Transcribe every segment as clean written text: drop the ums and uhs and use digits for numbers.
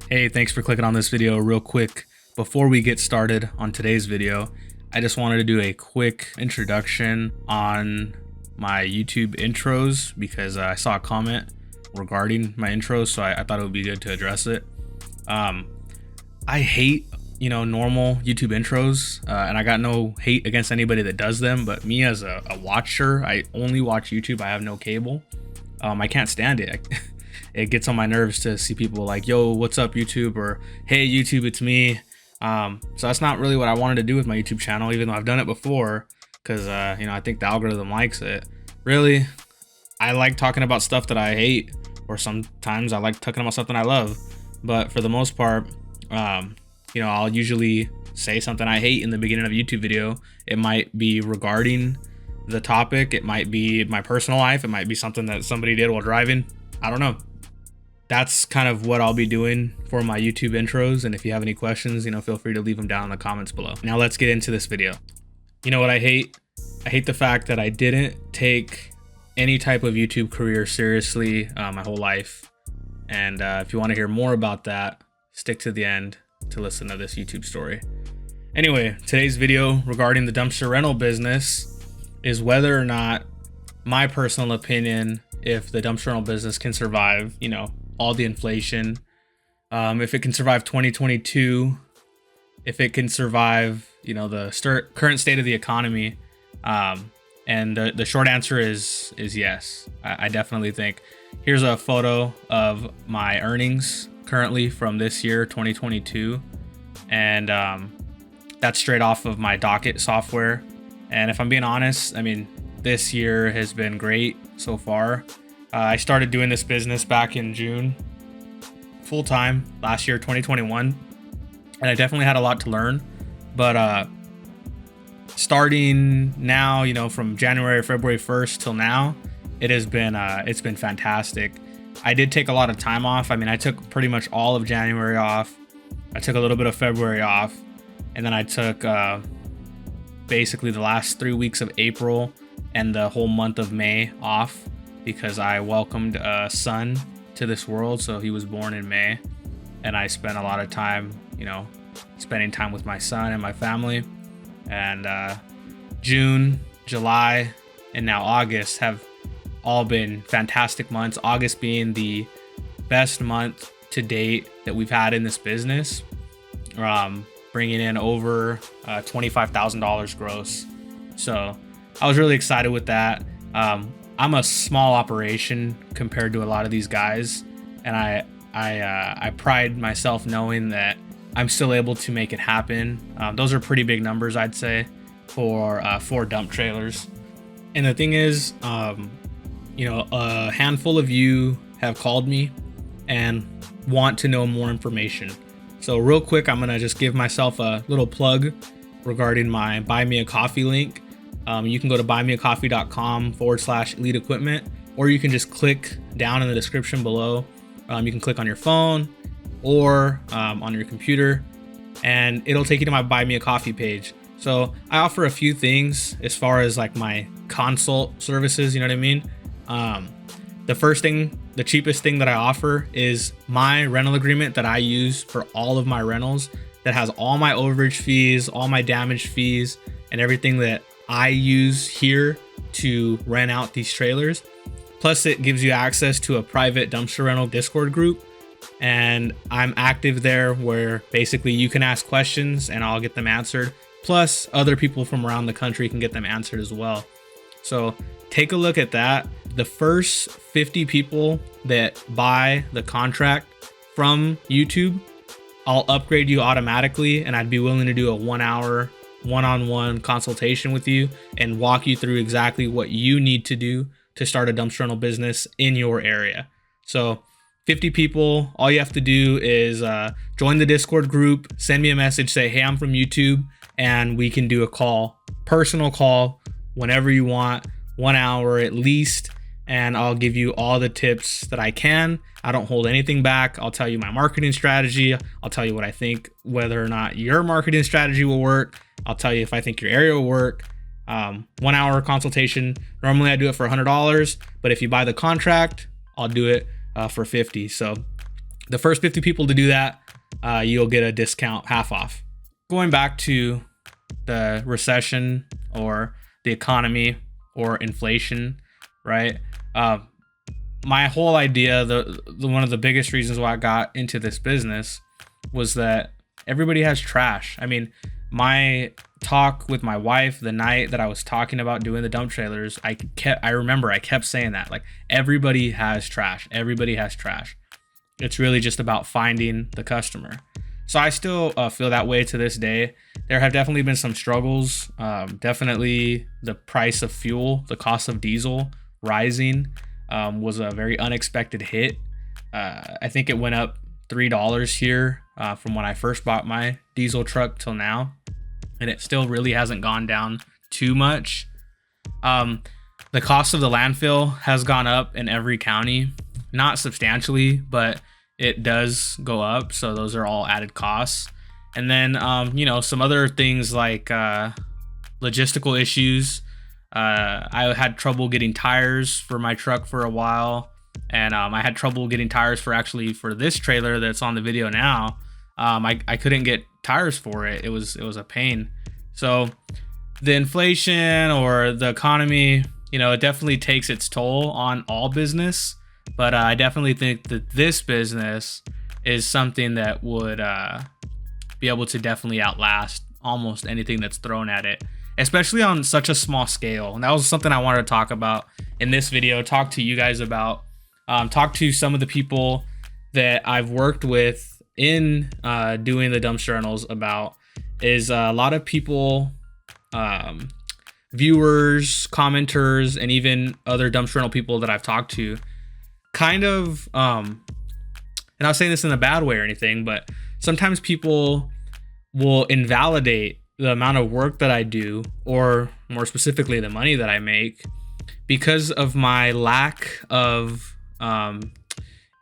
Hey, thanks for clicking on this video real quick. Before we get started on today's video, I just wanted to do a quick introduction on my YouTube intros because I saw a comment regarding my intros, so I thought it would be good to address it. I hate, normal YouTube intros, and I got no hate against anybody that does them, but me as a watcher, I only watch YouTube. I have no cable. I can't stand it. It gets on my nerves to see people like, yo, what's up YouTube, or hey YouTube, it's me. So that's not really what I wanted to do with my YouTube channel, even though I've done it before, because I think the algorithm likes it. Really, I like talking about stuff that I hate, or sometimes I like talking about something I love, but for the most part, I'll usually say something I hate in the beginning of a YouTube video. It might be regarding the topic, it might be my personal life, it might be something that somebody did while driving. I don't know. That's kind of what I'll be doing for my YouTube intros, and if you have any questions, feel free to leave them down in the comments below. Now let's get into this video. You know what I hate? I hate the fact that I didn't take any type of YouTube career seriously my whole life. And if you want to hear more about that, stick to the end to listen to this YouTube story. Anyway, today's video regarding the dumpster rental business is whether or not, my personal opinion, if the dumpster rental business can survive, all the inflation, if it can survive 2022, if it can survive, the current state of the economy. And the short answer is yes. I definitely think. Here's a photo of my earnings currently from this year, 2022. And that's straight off of my Docket software. And if I'm being honest, this year has been great so far. I started doing this business back in June, full time, last year, 2021. And I definitely had a lot to learn. But starting now, from January or February 1st till now, it's been fantastic. I did take a lot of time off. I took pretty much all of January off. I took a little bit of February off. And then I took basically the last 3 weeks of April and the whole month of May off because I welcomed a son to this world. So he was born in May, and I spent a lot of time, spending time with my son and my family. And June, July, and now August have all been fantastic months. August being the best month to date that we've had in this business, bringing in over $25,000 gross. So I was really excited with that. I'm a small operation compared to a lot of these guys, and I pride myself knowing that I'm still able to make it happen. Those are pretty big numbers, I'd say, for 4 dump trailers. And the thing is, a handful of you have called me and want to know more information. So real quick, I'm gonna just give myself a little plug regarding my Buy Me a Coffee link. You can go to buymeacoffee.com/elite equipment, or you can just click down in the description below. You can click on your phone or on your computer, and it'll take you to my Buy Me a Coffee page. So I offer a few things as far as like my consult services, you know what I mean? The first thing, the cheapest thing that I offer is my rental agreement that I use for all of my rentals, that has all my overage fees, all my damage fees, and everything that I use here to rent out these trailers. Plus it gives you access to a private dumpster rental Discord group, and I'm active there where basically you can ask questions and I'll get them answered. Plus other people from around the country can get them answered as well. So take a look at that. The first 50 people that buy the contract from YouTube, I'll upgrade you automatically, and I'd be willing to do a 1-hour one-on-one consultation with you and walk you through exactly what you need to do to start a dumpster rental business in your area. So 50 people, all you have to do is join the Discord group, send me a message, say, hey, I'm from YouTube, and we can do a call, personal call, whenever you want, 1 hour at least, and I'll give you all the tips that I can. I don't hold anything back. I'll tell you my marketing strategy. I'll tell you what I think, whether or not your marketing strategy will work. I'll tell you if I think your area will work. 1 hour consultation. Normally I do it for $100, but if you buy the contract, I'll do it for $50. So The first 50 people to do that, you'll get a discount, half off. Going back to the recession or the economy or inflation, right? My whole idea, the one of the biggest reasons why I got into this business was that everybody has trash. I mean, my talk with my wife the night that I was talking about doing the dump trailers, I remember I kept saying that, like, everybody has trash. Everybody has trash. It's really just about finding the customer. So I still feel that way to this day. There have definitely been some struggles. Definitely the price of fuel, the cost of diesel rising was a very unexpected hit. I think it went up $3 here from when I first bought my diesel truck till now. And it still really hasn't gone down too much. The cost of the landfill has gone up in every county. Not substantially, but it does go up. So those are all added costs. And then, some other things like logistical issues. I had trouble getting tires for my truck for a while. And I had trouble getting tires for this trailer that's on the video now. I couldn't get tires for it. It was a pain. So the inflation or the economy, it definitely takes its toll on all business. But I definitely think that this business is something that would be able to definitely outlast almost anything that's thrown at it, especially on such a small scale. And that was something I wanted to talk about in this video, talk to you guys about, talk to some of the people that I've worked with in doing the dumpster rentals about, is a lot of people, viewers, commenters, and even other dumpster rental people that I've talked to, kind of, and I'm not saying this in a bad way or anything, but sometimes people will invalidate the amount of work that I do, or more specifically, the money that I make, because of my lack of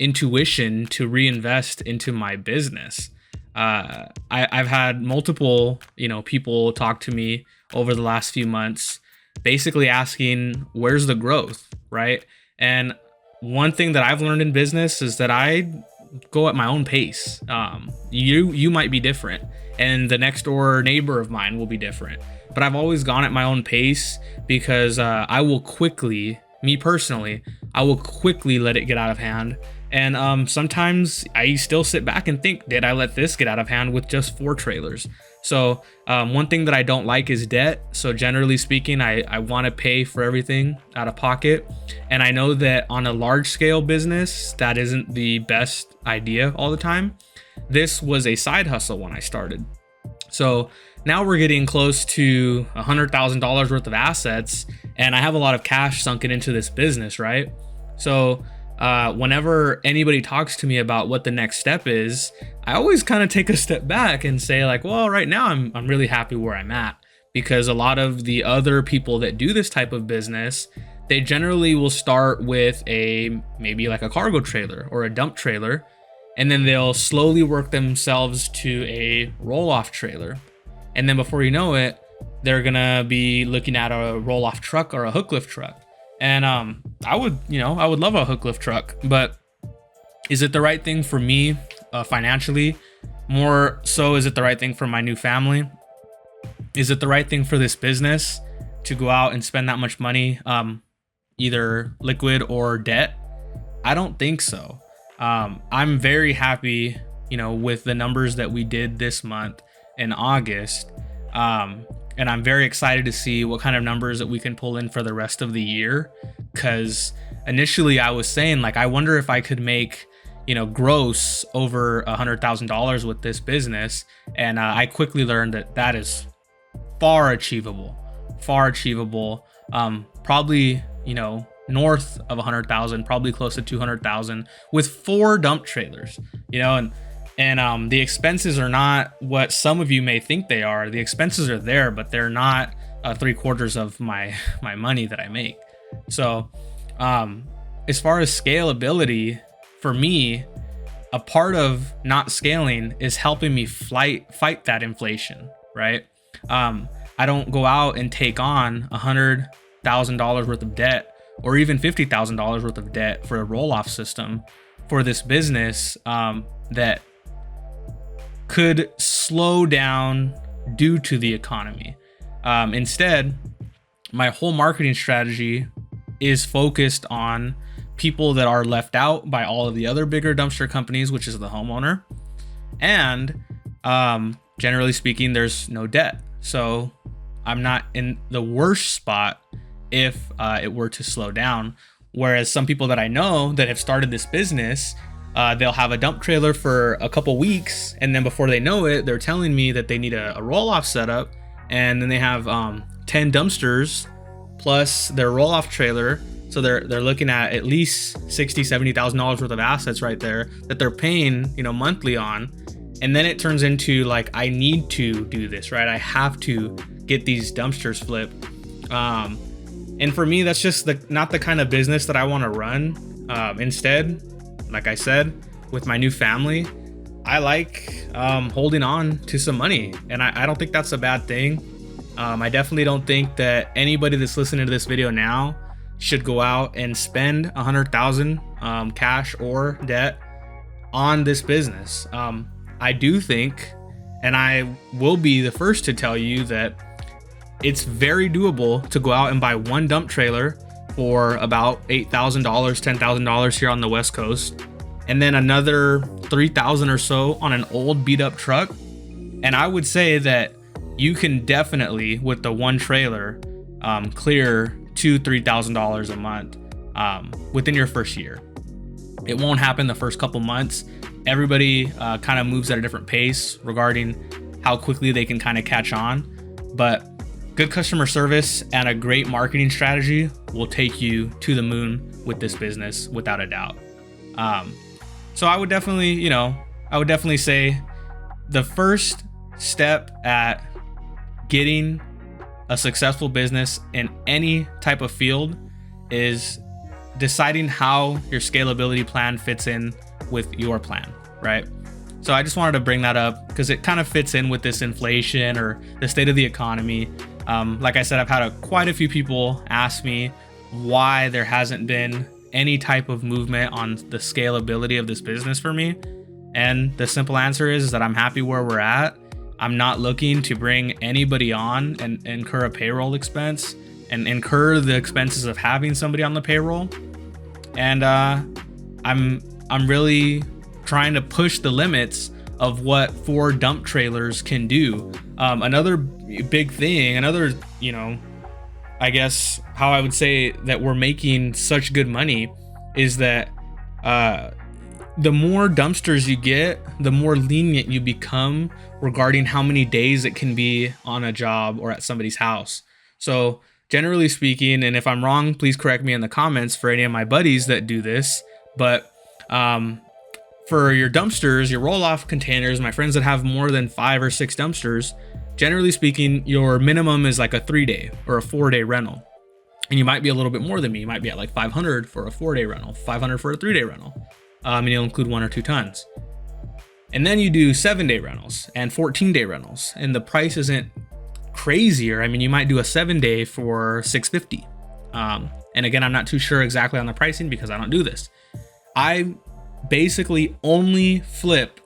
intuition to reinvest into my business. I've had multiple, people talk to me over the last few months, basically asking, where's the growth, right? And one thing that I've learned in business is that I go at my own pace. You might be different, and the next door neighbor of mine will be different. But I've always gone at my own pace because I will quickly, me personally, I will quickly let it get out of hand. And sometimes I still sit back and think, did I let this get out of hand with just 4 trailers? So one thing that I don't like is debt. So generally speaking, I want to pay for everything out of pocket. And I know that on a large scale business, that isn't the best idea all the time. This was a side hustle when I started. So now we're getting close to $100,000 worth of assets, and I have a lot of cash sunken into this business, right? So whenever anybody talks to me about what the next step is, I always kind of take a step back and say, like, well, right now I'm really happy where I'm at, because a lot of the other people that do this type of business, they generally will start with maybe like a cargo trailer or a dump trailer, and then they'll slowly work themselves to a roll-off trailer. And then before you know it, they're gonna be looking at a roll-off truck or a hook lift truck. And I would love a hook lift truck, but is it the right thing for me financially? More so, is it the right thing for my new family? Is it the right thing for this business to go out and spend that much money, either liquid or debt? I don't think so. I'm very happy, with the numbers that we did this month in August. And I'm very excited to see what kind of numbers that we can pull in for the rest of the year. Because initially I was saying, like, I wonder if I could make, gross over $100,000 with this business. And I quickly learned that is far achievable. Probably, north of 100,000, probably close to 200,000 with 4 dump trailers, and the expenses are not what some of you may think they are. The expenses are there, but they're not 3/4 of my money that I make. So as far as scalability, for me, a part of not scaling is helping me fight that inflation, right? I don't go out and take on $100,000 worth of debt, or even $50,000 worth of debt for a roll-off system, for this business that could slow down due to the economy. Instead, my whole marketing strategy is focused on people that are left out by all of the other bigger dumpster companies, which is the homeowner. And generally speaking, there's no debt. So I'm not in the worst spot if it were to slow down. Whereas some people that I know that have started this business, they'll have a dump trailer for a couple weeks, and then before they know it, they're telling me that they need a roll-off setup, and then they have 10 dumpsters plus their roll-off trailer. So they're looking at least $60,000-$70,000 worth of assets right there that they're paying, monthly on. And then it turns into like, I need to do this, right? I have to get these dumpsters flipped. And for me, that's just not the kind of business that I want to run. Instead, like I said, with my new family, I like holding on to some money, and I don't think that's a bad thing. I definitely don't think that anybody that's listening to this video now should go out and spend $100,000 cash or debt on this business. I do think, and I will be the first to tell you, that it's very doable to go out and buy one dump trailer for about $8,000, $10,000 here on the West Coast, and then another $3,000 or so on an old beat up truck. And I would say that you can definitely, with the one trailer, clear $2,000-$3,000 a month within your first year. It won't happen the first couple months. Everybody kind of moves at a different pace regarding how quickly they can kind of catch on, but good customer service and a great marketing strategy will take you to the moon with this business without a doubt. So I would definitely say the first step at getting a successful business in any type of field is deciding how your scalability plan fits in with your plan, right? So I just wanted to bring that up because it kind of fits in with this inflation or the state of the economy. Like I said, I've had quite a few people ask me why there hasn't been any type of movement on the scalability of this business for me. And the simple answer is that I'm happy where we're at. I'm not looking to bring anybody on and incur a payroll expense and incur the expenses of having somebody on the payroll. And I'm really trying to push the limits of what 4 dump trailers can do. Another big thing, I guess how I would say that we're making such good money is that the more dumpsters you get, the more lenient you become regarding how many days it can be on a job or at somebody's house. So generally speaking, and if I'm wrong, please correct me in the comments for any of my buddies that do this, but for your dumpsters, your roll-off containers, my friends that have more than 5 or 6 dumpsters, generally speaking, your minimum is like a 3-day or a 4-day rental. And you might be a little bit more than me. You might be at like 500 for a 4-day rental, 500 for a 3-day rental. And you'll include 1 or 2 tons. And then you do 7-day rentals and 14-day rentals. And the price isn't crazier. I mean, you might do a 7-day for $650. And again, I'm not too sure exactly on the pricing because I don't do this. I basically only flip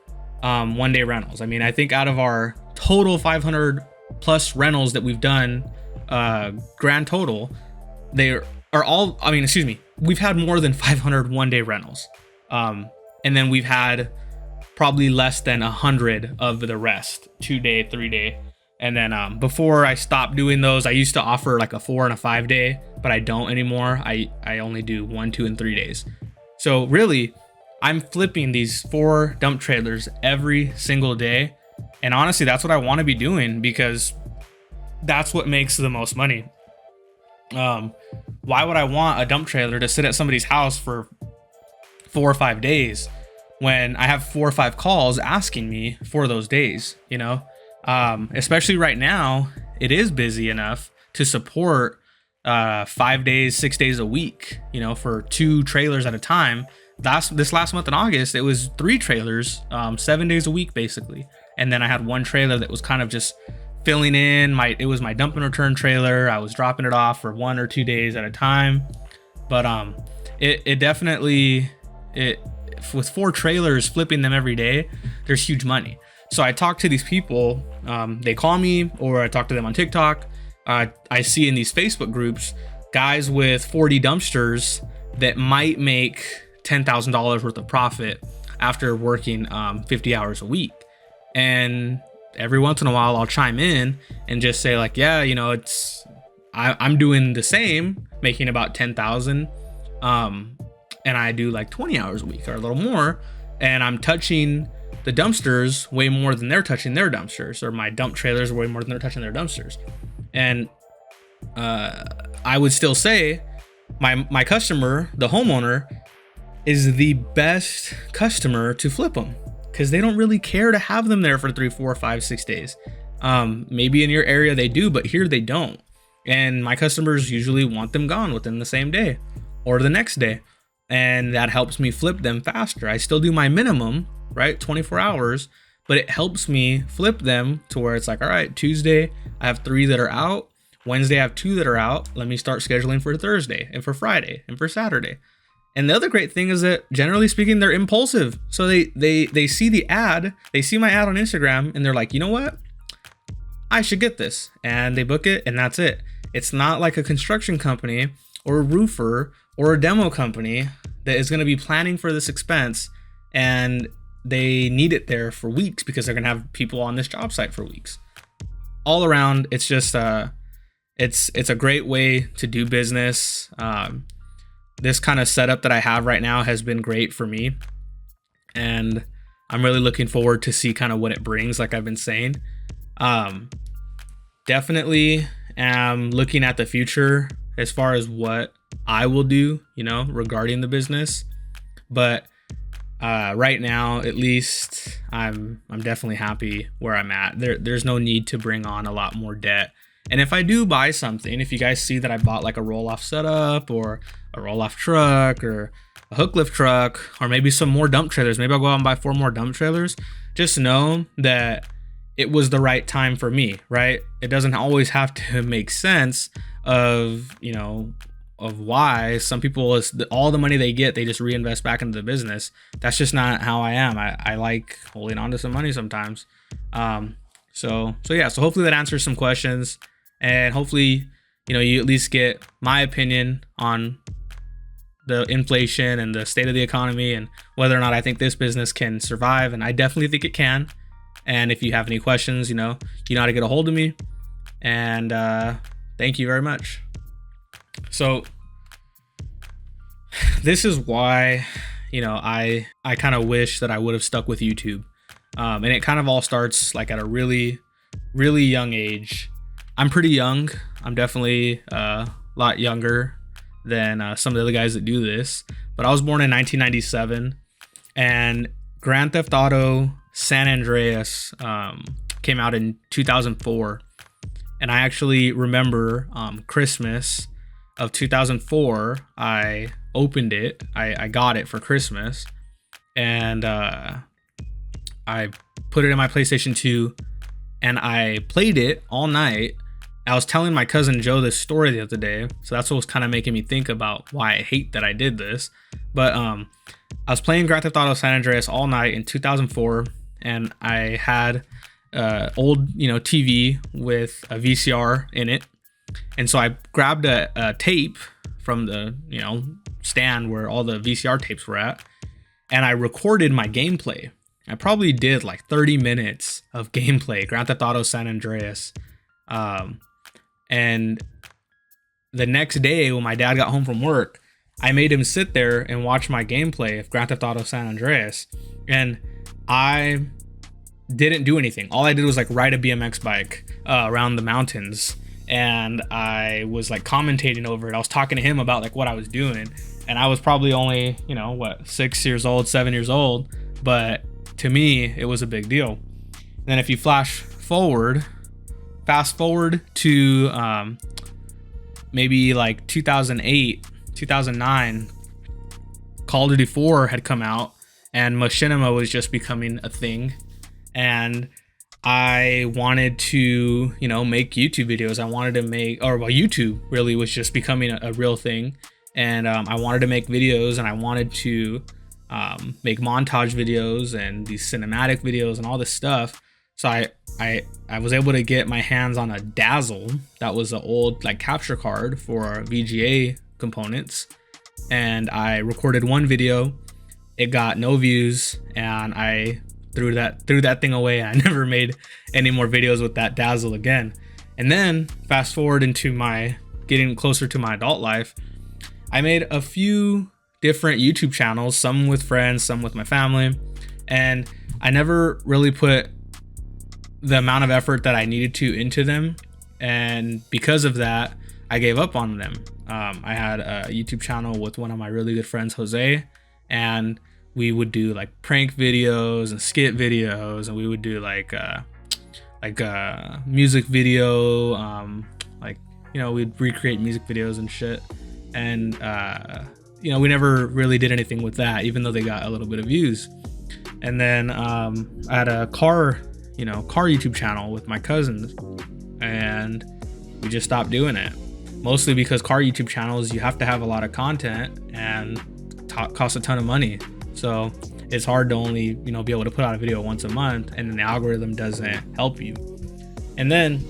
1-day rentals. I mean, I think out of our total 500 plus rentals that we've done, grand total, they are all, we've had more than 500 1-day rentals. And then we've had probably less than 100 of the rest, 2-day, 3-day. And then before I stopped doing those, I used to offer like a 4 and a 5-day, but I don't anymore. I only do 1, 2, and 3 days. So really, I'm flipping these 4 dump trailers every single day. And honestly, that's what I want to be doing because that's what makes the most money. Why would I want a dump trailer to sit at somebody's house for 4 or 5 days when I have 4 or 5 calls asking me for those days, especially right now, it is busy enough to support 5 days, 6 days a week, for 2 trailers at a time. This last month in August, it was 3 trailers, 7 days a week, basically. And then I had 1 trailer that was kind of just filling in. It was my dump and return trailer. I was dropping it off for 1 or 2 days at a time. But it definitely, with 4 trailers, flipping them every day, there's huge money. So I talk to these people, they call me, or I talk to them on TikTok. I see in these Facebook groups guys with 40 dumpsters that might make $10,000 worth of profit after working 50 hours a week. And every once in a while I'll chime in and just say like, yeah, you know, I'm doing the same, making about 10,000, and I do like 20 hours a week or a little more, and I'm touching the dumpsters way more than they're touching their dumpsters, or my dump trailers way more than they're touching their dumpsters. And I would still say my customer, the homeowner, is the best customer to flip them, because they don't really care to have them there for 3, 4, 5, 6 days. Maybe in your area they do, but here they don't. And my customers usually want them gone within the same day or the next day. And that helps me flip them faster. I still do my minimum, right? 24 hours, but it helps me flip them to where it's like, all right, Tuesday, I have 3 that are out. Wednesday, I have 2 that are out. Let me start scheduling for Thursday and for Friday and for Saturday. And the other great thing is that generally speaking, they're impulsive. So they see the ad, they see my ad on Instagram, and they're like, you know what? I should get this. And they book it, and that's it. It's not like a construction company or a roofer or a demo company that is going to be planning for this expense, and they need it there for weeks because they're going to have people on this job site for weeks. All around, it's just it's a great way to do business. This kind of setup that I have right now has been great for me, and I'm really looking forward to see kind of what it brings, like I've been saying. Definitely am looking at the future as far as what I will do, you know, regarding the business. But right now, at least, I'm definitely happy where I'm at. There's no need to bring on a lot more debt. And if I do buy something, if you guys see that I bought like a roll-off setup or a roll-off truck or a hook lift truck, or maybe some more dump trailers, maybe I'll go out and buy 4 more dump trailers, just know that it was the right time for me, right? It doesn't always have to make sense of, you know, of why some people, all the money they get, they just reinvest back into the business. That's just not how I am. I like holding on to some money sometimes. So hopefully that answers some questions, and hopefully, you know, you at least get my opinion on the inflation and the state of the economy and whether or not I think this business can survive. And I definitely think it can. And if you have any questions, you know how to get a hold of me. And thank you very much. So this is why, you know, I kind of wish that I would have stuck with YouTube. And it kind of all starts like at a really, really young age. I'm pretty young. I'm definitely a lot younger than some of the other guys that do this. But I was born in 1997, and Grand Theft Auto San Andreas came out in 2004. And I actually remember Christmas of 2004, I opened it. I got it for Christmas, and I put it in my PlayStation 2, and I played it all night. I was telling my cousin Joe this story the other day, so that's what was kind of making me think about why I hate that I did this. But I was playing Grand Theft Auto San Andreas all night in 2004, and I had old, you know, TV with a VCR in it. And so I grabbed a tape from the, you know, stand where all the VCR tapes were at, and I recorded my gameplay. I probably did like 30 minutes of gameplay, Grand Theft Auto San Andreas. And the next day when my dad got home from work, I made him sit there and watch my gameplay of Grand Theft Auto San Andreas. And I didn't do anything. All I did was like ride a BMX bike around the mountains. And I was like commentating over it. I was talking to him about like what I was doing. And I was probably only, you know, 6 years old, 7 years old. But to me, it was a big deal. And then if you fast forward to maybe like 2008, 2009, Call of Duty 4 had come out, and machinima was just becoming a thing. And I wanted to, you know, make YouTube videos. I wanted to make, YouTube really was just becoming a real thing. And I wanted to make videos, and I wanted to make montage videos and these cinematic videos and all this stuff. So I was able to get my hands on a Dazzle. That was an old like capture card for VGA components, and I recorded one video. It got no views, and I threw that thing away. I never made any more videos with that Dazzle again. And then fast forward into my getting closer to my adult life, I made a few different YouTube channels, some with friends, some with my family, and I never really put the amount of effort that I needed to into them. And because of that, I gave up on them. I had a YouTube channel with one of my really good friends, Jose, and we would do like prank videos and skit videos, and we would do like music video, like, you know, we'd recreate music videos and shit. And you know, we never really did anything with that, even though they got a little bit of views. And then I had a car YouTube channel with my cousins, and we just stopped doing it, mostly because car YouTube channels, you have to have a lot of content and cost a ton of money. So it's hard to only, you know, be able to put out a video once a month, and then the algorithm doesn't help you. And then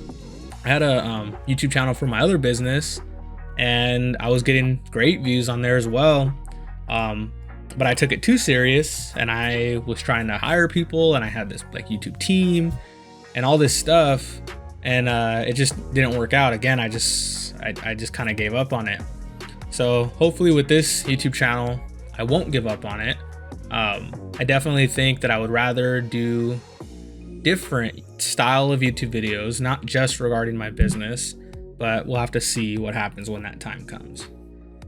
I had a YouTube channel for my other business, and I was getting great views on there as well. But I took it too serious, and I was trying to hire people, and I had this like YouTube team and all this stuff, and it just didn't work out. Again, I just kind of gave up on it. So hopefully with this YouTube channel, I won't give up on it. I definitely think that I would rather do different style of YouTube videos, not just regarding my business, but we'll have to see what happens when that time comes.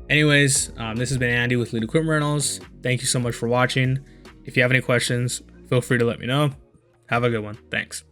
Anyways, this has been Andy with Lead Equipment Rentals. Thank you so much for watching. If you have any questions, feel free to let me know. Have a good one. Thanks.